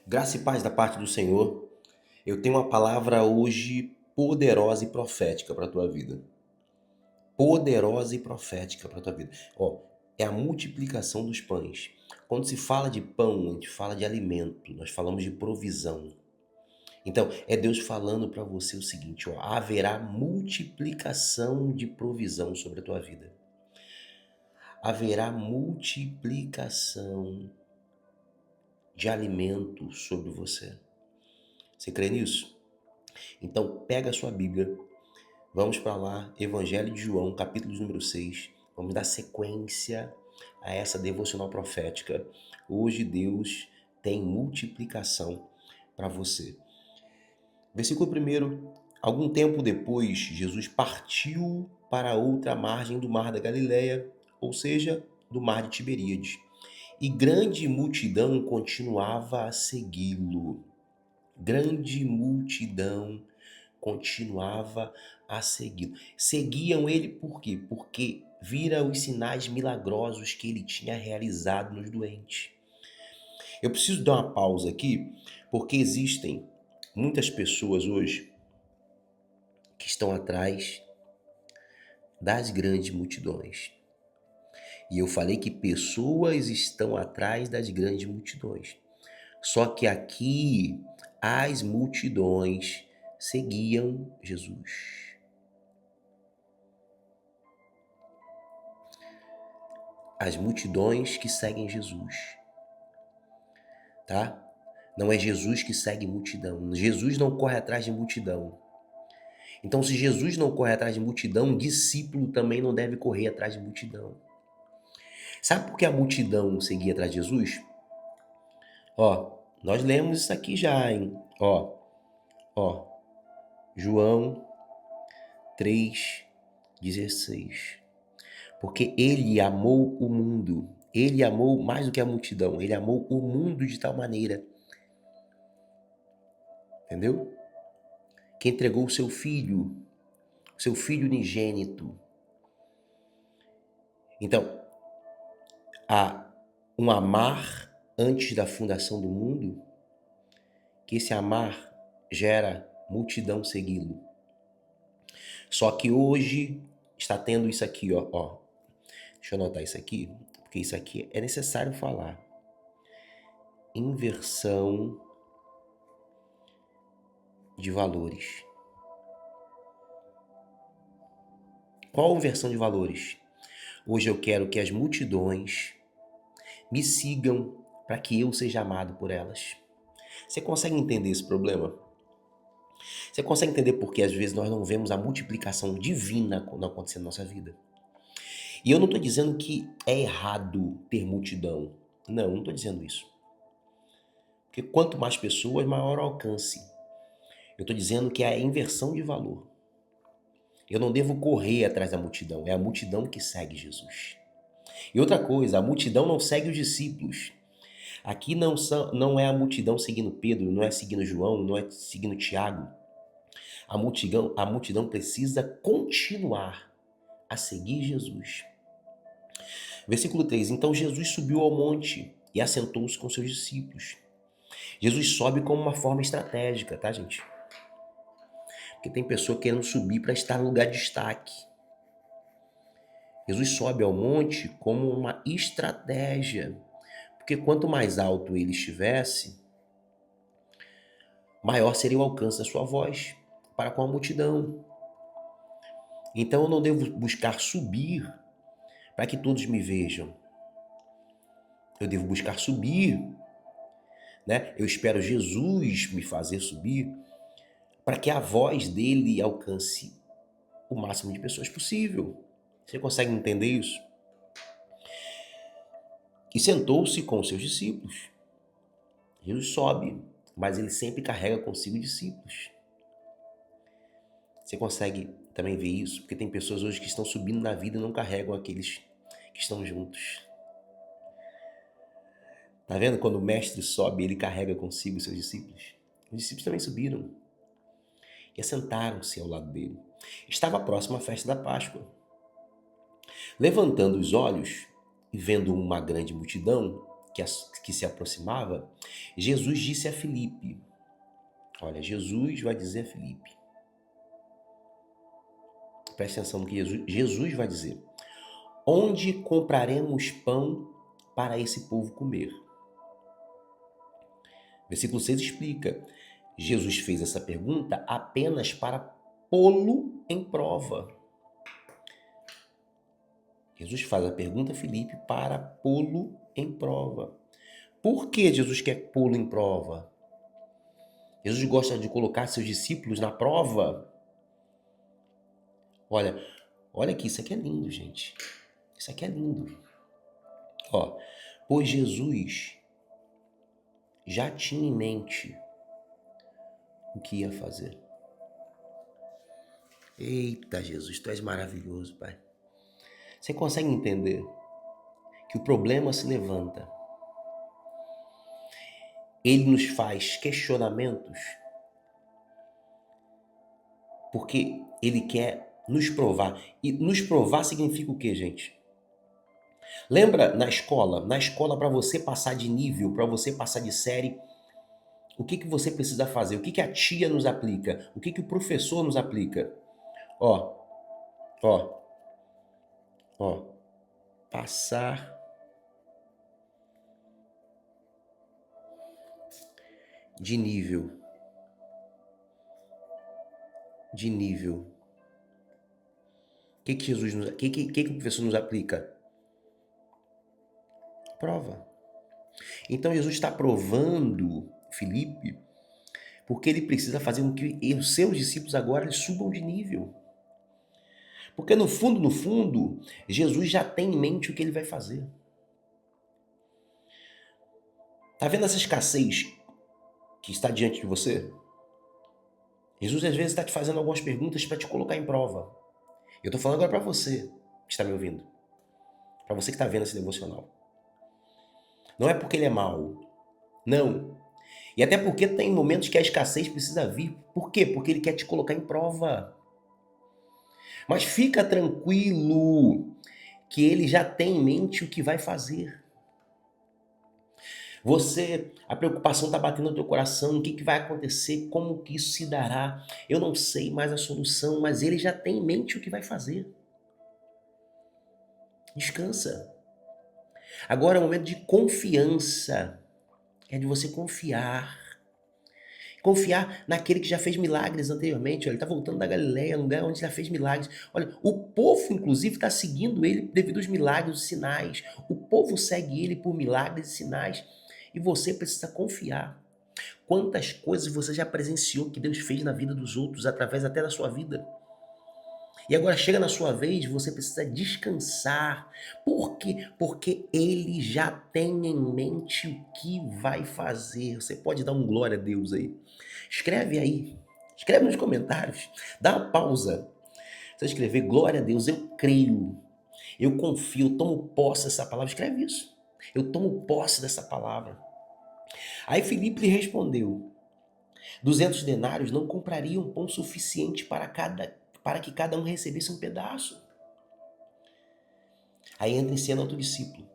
Graça e paz da parte do Senhor. Eu tenho uma palavra hoje poderosa e profética para a tua vida. Poderosa e profética para a tua vida. É a multiplicação dos pães. Quando se fala de pão, a gente fala de alimento, nós falamos de provisão. Então, é Deus falando para você o seguinte, haverá multiplicação de provisão sobre a tua vida. Haverá multiplicação de alimento sobre você. Você crê nisso? Então, pega a sua Bíblia, vamos para lá, Evangelho de João, capítulo número 6. Vamos dar sequência a essa devocional profética. Hoje Deus tem multiplicação para você. Versículo 1. Algum tempo depois, Jesus partiu para outra margem do mar da Galileia, ou seja, do mar de Tiberíades. E grande multidão continuava a segui-lo. Grande multidão continuava a segui-lo. Seguiam ele por quê? Porque viram os sinais milagrosos que ele tinha realizado nos doentes. Eu preciso dar uma pausa aqui, porque existem muitas pessoas hoje que estão atrás das grandes multidões. E eu falei que pessoas estão atrás das grandes multidões. Só que aqui as multidões seguiam Jesus. As multidões que seguem Jesus, tá? Não é Jesus que segue multidão. Jesus não corre atrás de multidão. Então, se Jesus não corre atrás de multidão, discípulo também não deve correr atrás de multidão. Sabe por que a multidão seguia atrás de Jesus? Nós lemos isso aqui já, hein? João 3,16. Porque ele amou o mundo. Ele amou mais do que a multidão. Ele amou o mundo de tal maneira. Entendeu? Que entregou o seu filho unigênito. Então, há um amar antes da fundação do mundo, que esse amar gera multidão segui-lo. Só que hoje está tendo isso aqui, Deixa eu anotar isso aqui, porque isso aqui é necessário falar. Inversão de valores. Qual a inversão de valores? Hoje eu quero que as multidões me sigam para que eu seja amado por elas. Você consegue entender esse problema? Você consegue entender por que às vezes nós não vemos a multiplicação divina quando acontecer na nossa vida? E eu não estou dizendo que é errado ter multidão. Não estou dizendo isso. Porque quanto mais pessoas, maior o alcance. Eu estou dizendo que é a inversão de valor. Eu não devo correr atrás da multidão, é a multidão que segue Jesus. E outra coisa, a multidão não segue os discípulos. Aqui não é a multidão seguindo Pedro, não é seguindo João, não é seguindo Tiago. A multidão precisa continuar a seguir Jesus. Versículo 3. Então Jesus subiu ao monte e assentou-se com seus discípulos. Jesus sobe como uma forma estratégica, tá, gente? Porque tem pessoa querendo subir para estar no lugar de destaque. Jesus sobe ao monte como uma estratégia. Porque quanto mais alto ele estivesse, maior seria o alcance da sua voz para com a multidão. Então eu não devo buscar subir para que todos me vejam. Eu devo buscar subir, né? Eu espero Jesus me fazer subir para que a voz dele alcance o máximo de pessoas possível. Você consegue entender isso? E sentou-se com os seus discípulos. Jesus sobe, mas ele sempre carrega consigo discípulos. Você consegue também ver isso? Porque tem pessoas hoje que estão subindo na vida e não carregam aqueles que estão juntos. Tá vendo? Quando o mestre sobe, ele carrega consigo os seus discípulos. Os discípulos também subiram e assentaram-se ao lado dele. Estava próxima a festa da Páscoa. Levantando os olhos e vendo uma grande multidão, que se aproximava, Jesus disse a Filipe, olha, Jesus vai dizer a Filipe, preste atenção no que Jesus vai dizer. Onde compraremos pão para esse povo comer? Versículo 6 explica. Jesus fez essa pergunta apenas para pô-lo em prova. Jesus faz a pergunta a Filipe para pô-lo em prova. Por que Jesus quer pô-lo em prova? Jesus gosta de colocar seus discípulos na prova. Olha aqui, isso aqui é lindo, gente. Isso aqui é lindo. Ó, pois Jesus já tinha em mente o que ia fazer. Eita, Jesus, tu és maravilhoso, Pai. Você consegue entender que o problema se levanta? Ele nos faz questionamentos porque ele quer nos provar. E nos provar significa o quê, gente? Lembra na escola? Na escola, para você passar de nível, para você passar de série, o que você precisa fazer? O que a tia nos aplica? O que o professor nos aplica? Ó, passar de nível. De nível. O que Jesus nos, que o professor nos aplica? Prova. Então Jesus está provando Filipe porque ele precisa fazer com que os seus discípulos agora eles subam de nível. Porque no fundo, Jesus já tem em mente o que ele vai fazer. Tá vendo essa escassez que está diante de você? Jesus às vezes está te fazendo algumas perguntas para te colocar em prova. Eu estou falando agora para você que está me ouvindo. Para você que está vendo esse devocional. Não é porque ele é mau. Não. E até porque tem momentos que a escassez precisa vir. Por quê? Porque ele quer te colocar em prova. Mas fica tranquilo que ele já tem em mente o que vai fazer. A preocupação está batendo no teu coração, o que vai acontecer, como que isso se dará. Eu não sei mais a solução, mas ele já tem em mente o que vai fazer. Descansa. Agora é um momento de confiança. É de você confiar. Confiar naquele que já fez milagres anteriormente. Olha, ele está voltando da Galileia, um lugar onde já fez milagres. Olha, o povo, inclusive, está seguindo ele devido aos milagres, os sinais. O povo segue ele por milagres e sinais. E você precisa confiar. Quantas coisas você já presenciou que Deus fez na vida dos outros, através até da sua vida. E agora chega na sua vez, você precisa descansar. Por quê? Porque ele já tem em mente o que vai fazer. Você pode dar um glória a Deus aí. Escreve aí. Escreve nos comentários. Dá uma pausa. Você escrever, glória a Deus, eu creio. Eu confio, eu tomo posse dessa palavra. Escreve isso. Eu tomo posse dessa palavra. Aí Filipe lhe respondeu, 200 denários não comprariam pão suficiente para que cada um recebesse um pedaço. Aí entra em cena outro discípulo,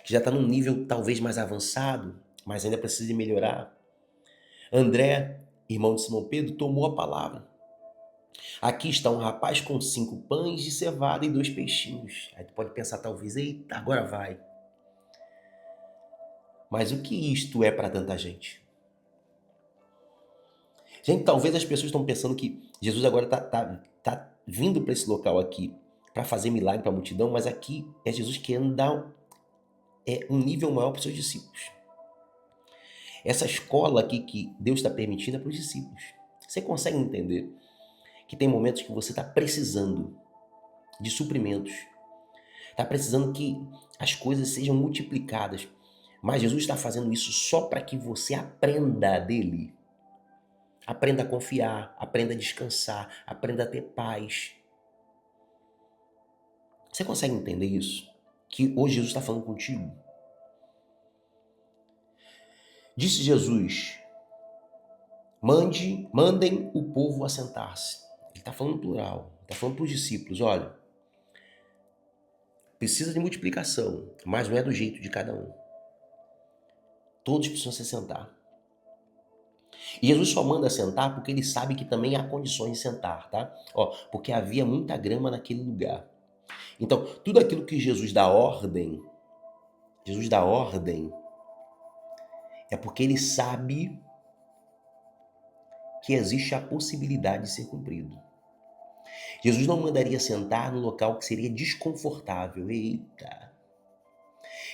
que já está num nível talvez mais avançado, mas ainda precisa de melhorar. André, irmão de Simão Pedro, tomou a palavra. Aqui está um rapaz com 5 pães de cevada e 2 peixinhos. Aí tu pode pensar talvez, eita, agora vai. Mas o que isto é para tanta gente? Gente, talvez as pessoas estão pensando que Jesus agora tá vindo para esse local aqui para fazer milagre para a multidão, mas aqui é Jesus querendo dar um nível maior para os seus discípulos. Essa escola aqui que Deus está permitindo é para os discípulos. Você consegue entender que tem momentos que você está precisando de suprimentos, está precisando que as coisas sejam multiplicadas, mas Jesus está fazendo isso só para que você aprenda dele. Aprenda a confiar, aprenda a descansar, aprenda a ter paz. Você consegue entender isso? Que hoje Jesus está falando contigo? Disse Jesus, mandem o povo assentar-se. Ele está falando plural, está falando para os discípulos, olha, precisa de multiplicação, mas não é do jeito de cada um. Todos precisam se sentar. E Jesus só manda sentar porque ele sabe que também há condições de sentar, tá? Ó, porque havia muita grama naquele lugar. Então, tudo aquilo que Jesus dá ordem é porque ele sabe que existe a possibilidade de ser cumprido. Jesus não mandaria sentar no local que seria desconfortável. Eita!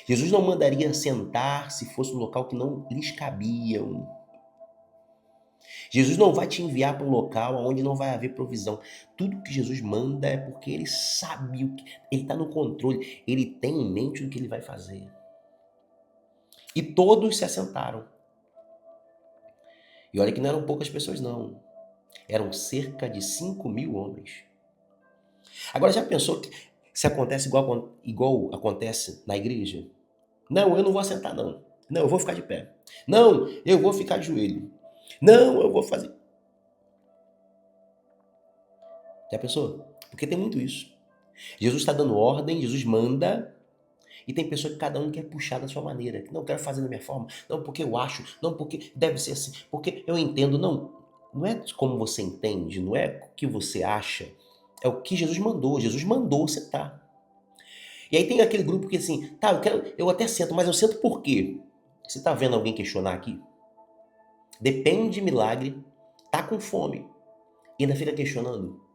Jesus não mandaria sentar se fosse um local que não lhes cabiam. Jesus não vai te enviar para um local onde não vai haver provisão. Tudo que Jesus manda é porque ele sabe o que, ele está no controle, ele tem em mente o que ele vai fazer. E todos se assentaram. E olha que não eram poucas pessoas, não. Eram cerca de 5.000 homens. Agora, já pensou que se acontece igual acontece na igreja? Não, eu não vou assentar, não. Não, eu vou ficar de pé. Não, eu vou ficar de joelho. Não, eu vou fazer. Já pensou? Porque tem muito isso. Jesus está dando ordem, Jesus manda, e tem pessoa que cada um quer puxar da sua maneira. Não, quero fazer da minha forma. Não, porque eu acho. Não, porque deve ser assim. Porque eu entendo. Não, não é como você entende, não é o que você acha. É o que Jesus mandou. Jesus mandou sentar. E aí tem aquele grupo que assim, tá, eu até sento, mas eu sento por quê? Você tá vendo alguém questionar aqui? Depende de milagre, tá com fome e ainda fica questionando.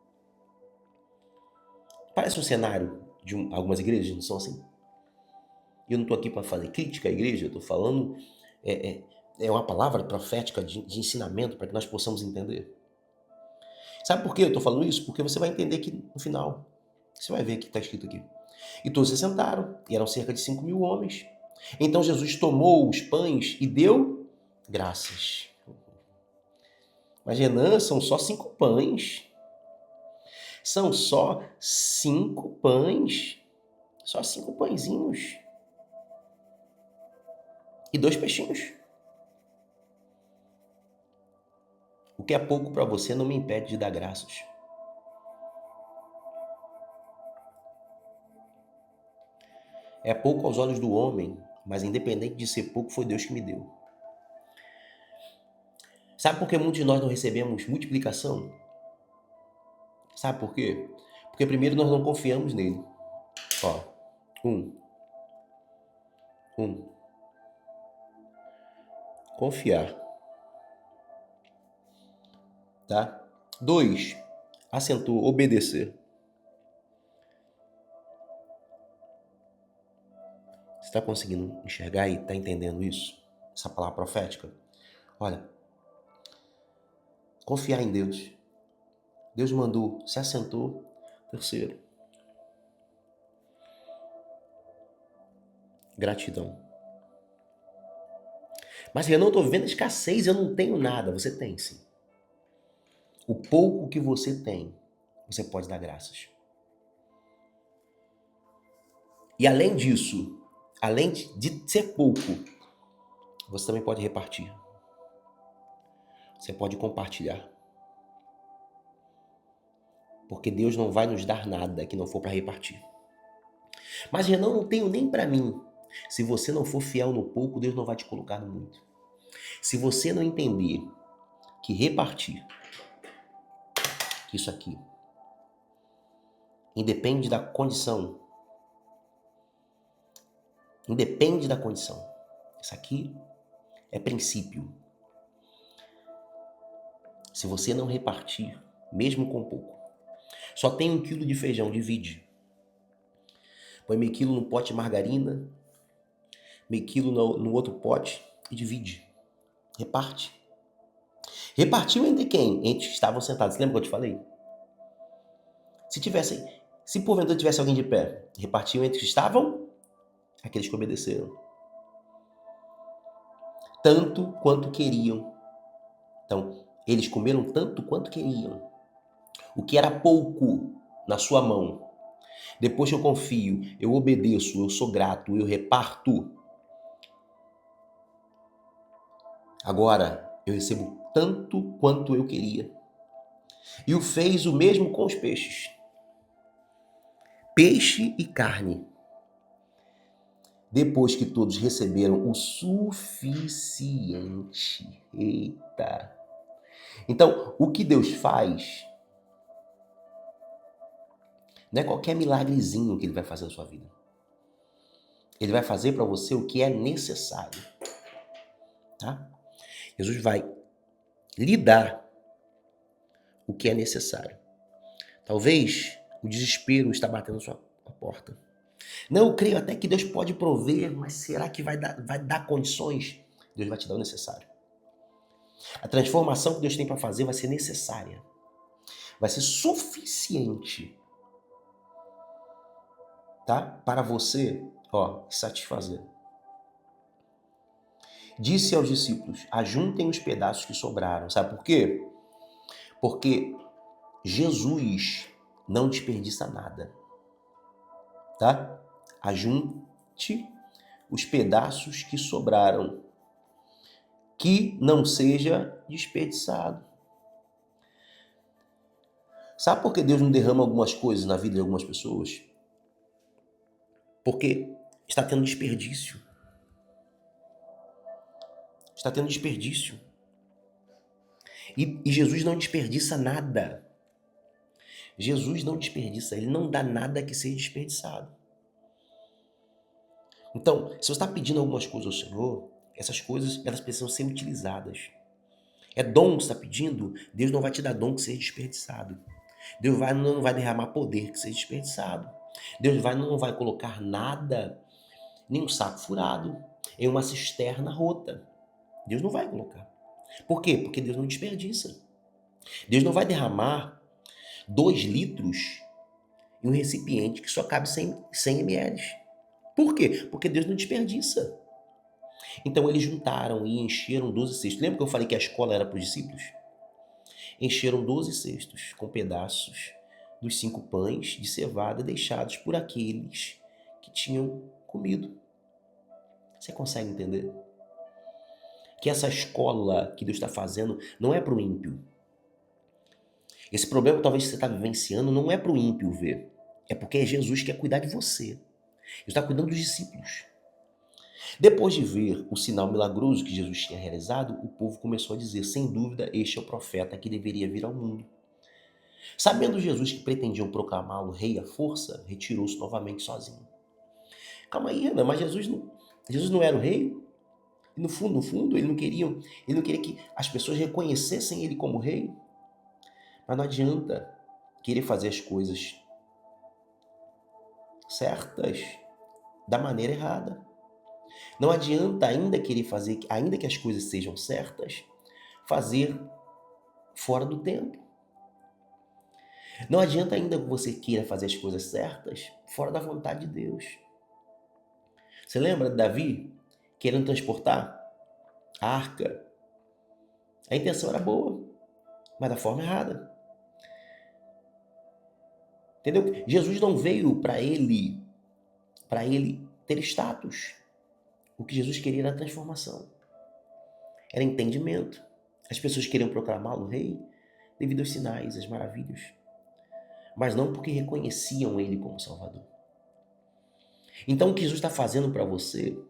Parece um cenário de algumas igrejas, não são assim? E eu não tô aqui para fazer crítica à igreja, eu tô falando, é uma palavra profética de ensinamento para que nós possamos entender. Sabe por que eu tô falando isso? Porque você vai entender que no final, você vai ver o que está escrito aqui. E todos se sentaram, e eram cerca de 5.000 homens. Então Jesus tomou os pães e deu graças. Mas Renan, são só 5 pães. São só 5 pães. Só 5 pãezinhos. E 2 peixinhos. O que é pouco para você não me impede de dar graças. É pouco aos olhos do homem, mas independente de ser pouco, foi Deus que me deu. Sabe por que muitos de nós não recebemos multiplicação? Sabe por quê? Porque primeiro nós não confiamos nele. Ó, um. Confiar. Tá? 2. Acentua, obedecer. Você está conseguindo enxergar e está entendendo isso? Essa palavra profética? Olha, confiar em Deus. Deus mandou, se assentou. 3. Gratidão. Mas eu não estou vivendo escassez, eu não tenho nada. Você tem, sim. O pouco que você tem, você pode dar graças. E além disso, além de ser pouco, você também pode repartir. Você pode compartilhar. Porque Deus não vai nos dar nada que não for para repartir. Mas Renan, não tenho nem para mim. Se você não for fiel no pouco, Deus não vai te colocar no muito. Se você não entender que repartir, que isso aqui, independe da condição. Independe da condição. Isso aqui é princípio. Se você não repartir, mesmo com pouco, só tem 1 quilo de feijão, divide. Põe meio quilo no pote de margarina, meio quilo no outro pote e divide. Reparte. Repartiu entre quem? Entre os que estavam sentados. Lembra que eu te falei? Se porventura tivesse alguém de pé, repartiu entre os que estavam, aqueles que obedeceram. Tanto quanto queriam. Então, eles comeram tanto quanto queriam. O que era pouco na sua mão. Depois que eu confio, eu obedeço, eu sou grato, eu reparto. Agora, eu recebo tanto quanto eu queria. E o fez o mesmo com os peixes. Peixe e carne. Depois que todos receberam o suficiente. Eita! Então, o que Deus faz não é qualquer milagrezinho que Ele vai fazer na sua vida. Ele vai fazer para você o que é necessário. Tá? Jesus vai lhe dar o que é necessário. Talvez o desespero está batendo na sua porta. Não, eu creio até que Deus pode prover, mas será que vai dar condições? Deus vai te dar o necessário. A transformação que Deus tem para fazer vai ser necessária. Vai ser suficiente, tá? Para você, satisfazer. Disse aos discípulos: ajuntem os pedaços que sobraram. Sabe por quê? Porque Jesus não desperdiça nada, tá? Ajunte os pedaços que sobraram, que não seja desperdiçado. Sabe por que Deus não derrama algumas coisas na vida de algumas pessoas? Porque está tendo desperdício. Está tendo desperdício. E Jesus não desperdiça nada. Jesus não desperdiça, Ele não dá nada que seja desperdiçado. Então, se você está pedindo algumas coisas ao Senhor, essas coisas elas precisam ser utilizadas. É dom que você está pedindo, Deus não vai te dar dom que seja desperdiçado. Deus não vai derramar poder que seja desperdiçado. Deus não vai colocar nada, nem um saco furado, em uma cisterna rota. Deus não vai colocar. Por quê? Porque Deus não desperdiça. Deus não vai derramar 2 litros em um recipiente que só cabe 100 ml. Por quê? Porque Deus não desperdiça. Então eles juntaram e encheram 12 cestos. Lembra que eu falei que a escola era para os discípulos? Encheram 12 cestos com pedaços dos 5 pães de cevada deixados por aqueles que tinham comido. Você consegue entender? Que essa escola que Deus está fazendo não é para o ímpio. Esse problema talvez você está vivenciando não é para o ímpio ver. É porque é Jesus que quer cuidar de você. Ele está cuidando dos discípulos. Depois de ver o sinal milagroso que Jesus tinha realizado, o povo começou a dizer, sem dúvida, este é o profeta que deveria vir ao mundo. Sabendo Jesus que pretendiam proclamá-lo rei à força, retirou-se novamente sozinho. Calma aí, Ana, mas Jesus não era o rei? No fundo, ele não queria que as pessoas reconhecessem ele como rei. Mas não adianta querer fazer as coisas certas da maneira errada. Não adianta ainda querer fazer, ainda que as coisas sejam certas, fazer fora do tempo. Não adianta ainda que você queira fazer as coisas certas fora da vontade de Deus. Você lembra de Davi querendo transportar a arca? A intenção era boa, mas da forma errada. Entendeu? Jesus não veio para ele ter status. O que Jesus queria era transformação. Era entendimento. As pessoas queriam proclamá-lo rei devido aos sinais, às maravilhas. Mas não porque reconheciam ele como Salvador. Então o que Jesus está fazendo para você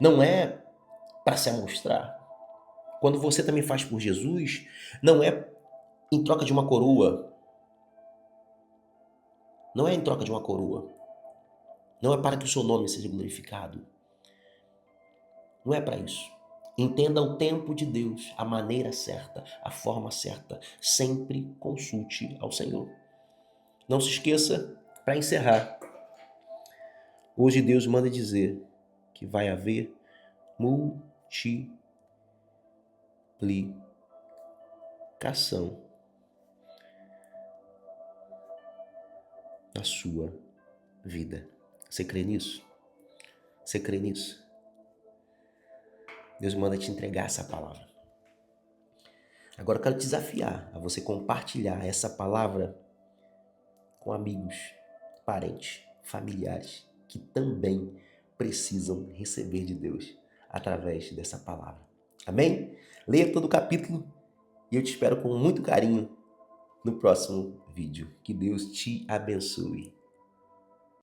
não é para se amostrar. Quando você também faz por Jesus, não é em troca de uma coroa. Não é em troca de uma coroa. Não é para que o seu nome seja glorificado. Não é para isso. Entenda o tempo de Deus, a maneira certa, a forma certa. Sempre consulte ao Senhor. Não se esqueça, para encerrar, hoje Deus manda dizer que vai haver multiplicação na sua vida. Você crê nisso? Você crê nisso? Deus manda te entregar essa palavra. Agora eu quero te desafiar a você compartilhar essa palavra com amigos, parentes, familiares que também precisam receber de Deus através dessa palavra. Amém? Leia todo o capítulo e eu te espero com muito carinho no próximo vídeo. Que Deus te abençoe.